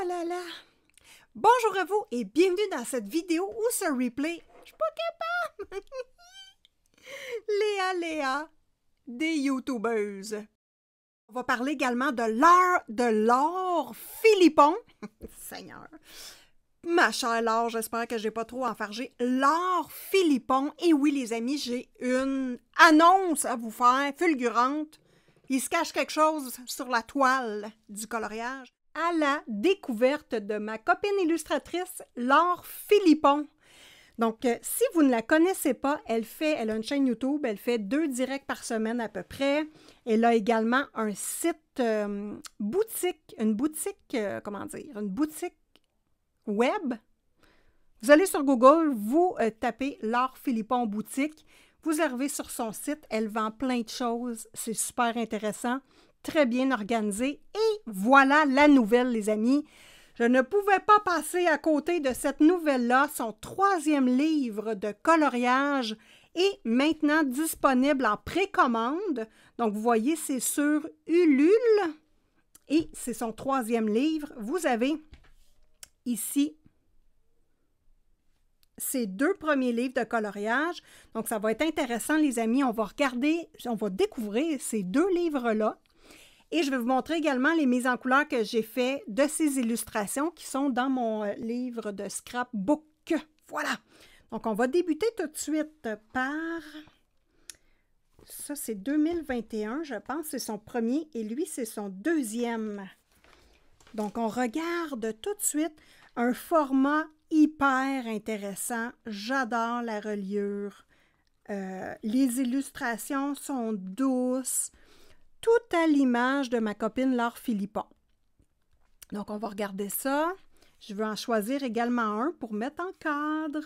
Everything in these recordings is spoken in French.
Oh là là! Bonjour à vous et bienvenue dans cette vidéo ou ce replay. Je suis pas capable! Léa des YouTubeuses. On va parler également de Laure Philippon. Seigneur! Ma chère Laure, j'espère que j'ai pas trop enfargé. Laure Philippon. Et oui, les amis, j'ai une annonce à vous faire, fulgurante. Il se cache quelque chose sur la toile du coloriage. À la découverte de ma copine illustratrice, Laure Philippon. Donc, si vous ne la connaissez pas, elle a une chaîne YouTube, elle fait 2 directs par semaine à peu près. Elle a également un site boutique, une boutique web. Vous allez sur Google, vous tapez Laure Philippon boutique, vous arrivez sur son site, elle vend plein de choses, c'est super intéressant, très bien organisé. Et voilà la nouvelle, les amis. Je ne pouvais pas passer à côté de cette nouvelle-là. Son 3e livre de coloriage est maintenant disponible en précommande. Donc, vous voyez, c'est sur Ulule et c'est son 3e livre. Vous avez ici ces 2 premiers livres de coloriage. Donc, ça va être intéressant, les amis. On va découvrir ces 2 livres-là. Et je vais vous montrer également les mises en couleur que j'ai fait de ces illustrations qui sont dans mon livre de scrapbook. Voilà! Donc, on va débuter tout de suite par... Ça, c'est 2021, je pense. C'est son premier et lui, c'est son 2e. Donc, on regarde tout de suite un format hyper intéressant. J'adore la reliure. Les illustrations sont douces. Tout à l'image de ma copine Laure Philippon. Donc, on va regarder ça. Je vais en choisir également un pour mettre en cadre.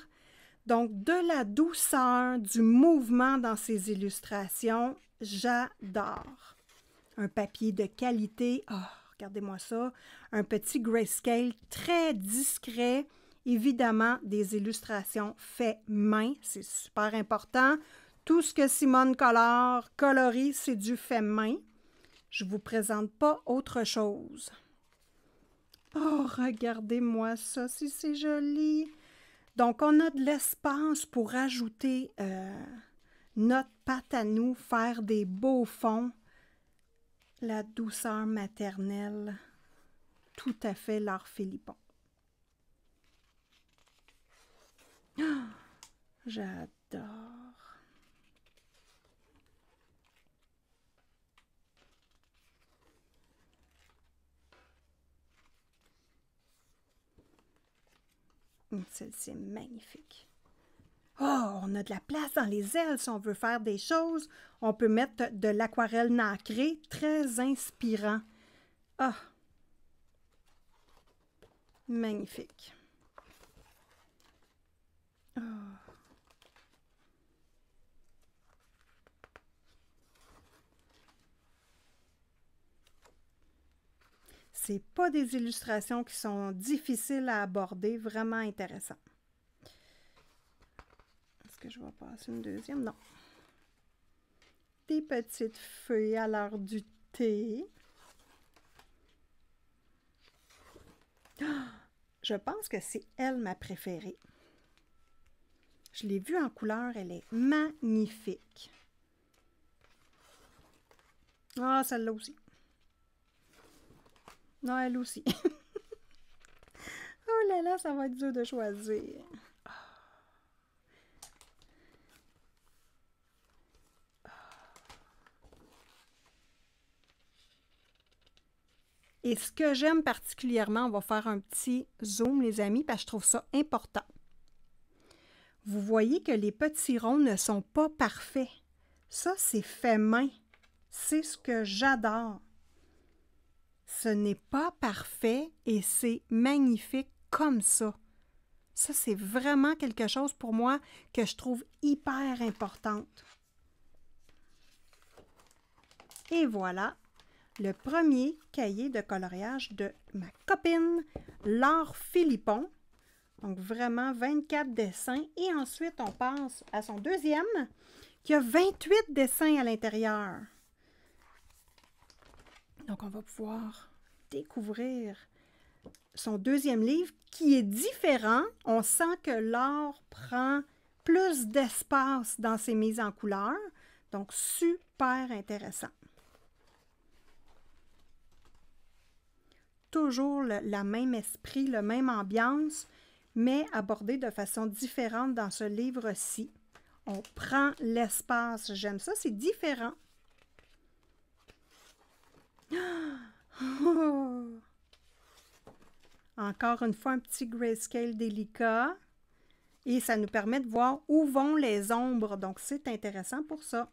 Donc, de la douceur, du mouvement dans ces illustrations, j'adore. Un papier de qualité. Oh, regardez-moi ça. Un petit grayscale très discret. Évidemment, des illustrations faites main. C'est super important. Tout ce que Simone colorie, c'est du fait main. Je ne vous présente pas autre chose. Oh, regardez-moi ça, si c'est joli. Donc, on a de l'espace pour ajouter notre pâte à nous, faire des beaux fonds. La douceur maternelle. Tout à fait Laure Philippon. Oh, j'adore. Celle-ci est magnifique. Oh, on a de la place dans les ailes si on veut faire des choses. On peut mettre de l'aquarelle nacrée, très inspirant. Ah, magnifique. Oh. C'est pas des illustrations qui sont difficiles à aborder, vraiment intéressant. Est-ce que je vais passer une deuxième? Non. Des petites feuilles à l'heure du thé. Oh, je pense que c'est elle ma préférée. Je l'ai vue en couleur, elle est magnifique. Ah, celle-là aussi. Non, elle aussi. Oh là là, ça va être dur de choisir. Et ce que j'aime particulièrement, on va faire un petit zoom, les amis, parce que je trouve ça important. Vous voyez que les petits ronds ne sont pas parfaits. Ça, c'est fait main. C'est ce que j'adore. Ce n'est pas parfait et c'est magnifique comme ça. Ça, c'est vraiment quelque chose pour moi que je trouve hyper importante. Et voilà, le premier cahier de coloriage de ma copine Laure Philippon. Donc, vraiment 24 dessins. Et ensuite, on passe à son 2e, qui a 28 dessins à l'intérieur. Donc, on va pouvoir découvrir son deuxième livre qui est différent. On sent que Laure prend plus d'espace dans ses mises en couleur. Donc, super intéressant. Toujours la même esprit, la même ambiance, mais abordé de façon différente dans ce livre-ci. On prend l'espace. J'aime ça, c'est différent. Oh! Encore une fois, un petit grayscale délicat. Et ça nous permet de voir où vont les ombres. Donc, c'est intéressant pour ça.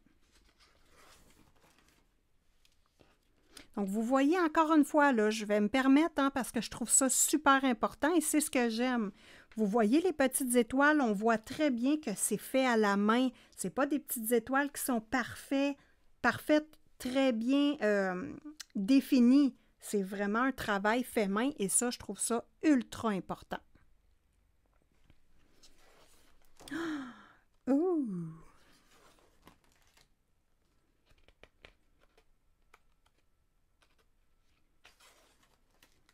Donc, vous voyez encore une fois, là, je vais me permettre, hein, parce que je trouve ça super important et c'est ce que j'aime. Vous voyez les petites étoiles, on voit très bien que c'est fait à la main. Ce n'est pas des petites étoiles qui sont parfaites, très bien définies. C'est vraiment un travail fait main et ça, je trouve ça ultra important. Oh!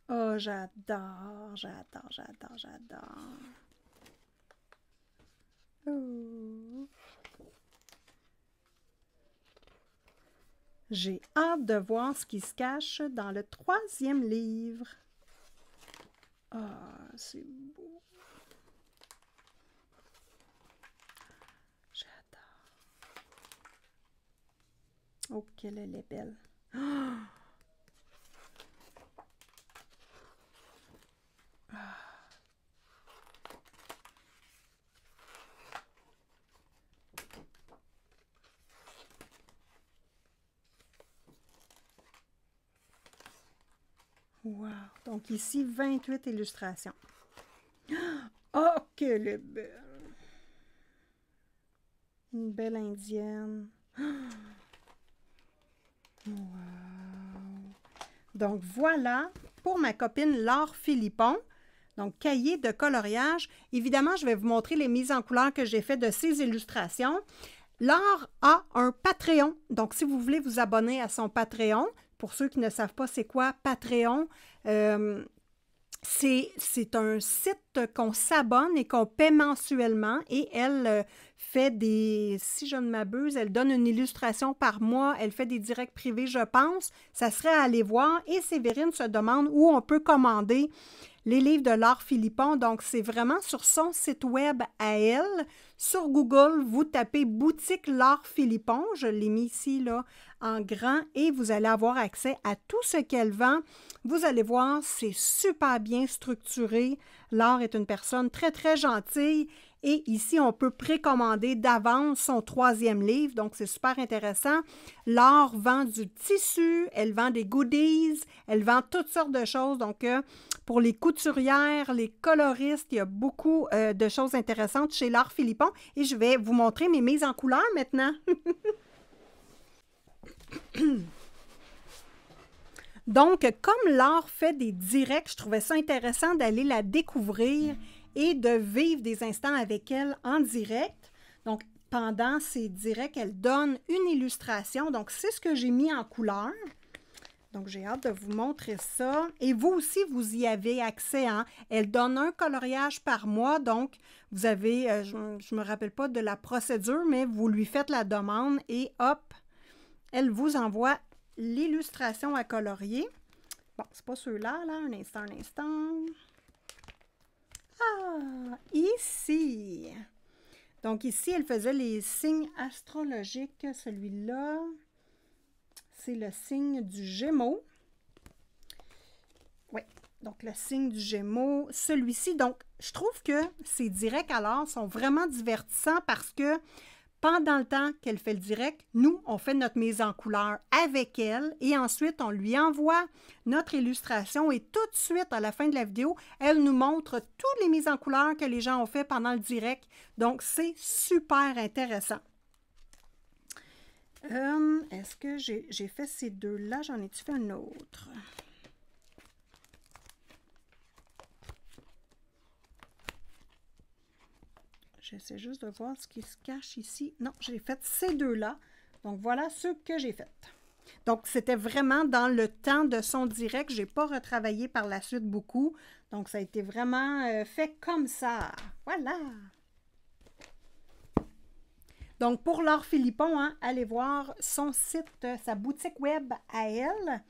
Oh, j'adore, j'adore, j'adore, j'adore. Oh. J'ai hâte de voir ce qui se cache dans le 3e livre. Ah, c'est beau. J'adore. Oh, qu'elle est belle. Oh! Wow! Donc ici, 28 illustrations. Oh, qu'elle est belle! Une belle indienne. Wow! Donc voilà pour ma copine Laure Philippon. Donc, cahier de coloriage. Évidemment, je vais vous montrer les mises en couleur que j'ai faites de ces illustrations. Laure a un Patreon. Donc, si vous voulez vous abonner à son Patreon, pour ceux qui ne savent pas c'est quoi Patreon, c'est un site qu'on s'abonne et qu'on paie mensuellement et elle fait des, si je ne m'abuse, elle donne une illustration par mois, elle fait des directs privés, je pense. Ça serait à aller voir et Séverine se demande où on peut commander les livres de Laure Philippon. Donc, c'est vraiment sur son site web à elle. Sur Google, vous tapez « Boutique Laure Philippon ». Je l'ai mis ici là, en grand et vous allez avoir accès à tout ce qu'elle vend. Vous allez voir, c'est super bien structuré. Laure est une personne très, très gentille. Et ici, on peut précommander d'avance son 3e livre, donc c'est super intéressant. Laure vend du tissu, elle vend des goodies, elle vend toutes sortes de choses. Donc, pour les couturières, les coloristes, il y a beaucoup de choses intéressantes chez Laure Philippon. Et je vais vous montrer mes mises en couleur maintenant. Donc, comme Laure fait des directs, je trouvais ça intéressant d'aller la découvrir et de vivre des instants avec elle en direct. Donc, pendant ces directs, elle donne une illustration. Donc, c'est ce que j'ai mis en couleur. Donc, j'ai hâte de vous montrer ça. Et vous aussi, vous y avez accès. Hein? Elle donne un coloriage par mois. Donc, vous avez, je ne me rappelle pas de la procédure, mais vous lui faites la demande et hop, elle vous envoie l'illustration à colorier. Bon, c'est pas ceux-là, là. Un instant, un instant. Ah, ici. Donc ici, elle faisait les signes astrologiques. Celui-là, c'est le signe du Gémeaux. Oui, donc le signe du Gémeaux. Celui-ci, donc, je trouve que ces directs alors sont vraiment divertissants parce que pendant le temps qu'elle fait le direct, nous, on fait notre mise en couleur avec elle et ensuite, on lui envoie notre illustration et tout de suite, à la fin de la vidéo, elle nous montre toutes les mises en couleur que les gens ont fait pendant le direct. Donc, c'est super intéressant. Est-ce que j'ai fait ces deux-là? J'en ai-tu fait un autre? J'essaie juste de voir ce qui se cache ici. Non, j'ai fait ces deux-là. Donc, voilà ceux que j'ai faits. Donc, c'était vraiment dans le temps de son direct. Je n'ai pas retravaillé par la suite beaucoup. Donc, ça a été vraiment fait comme ça. Voilà! Donc, pour Laure Philippon, hein, allez voir son site, sa boutique web à elle.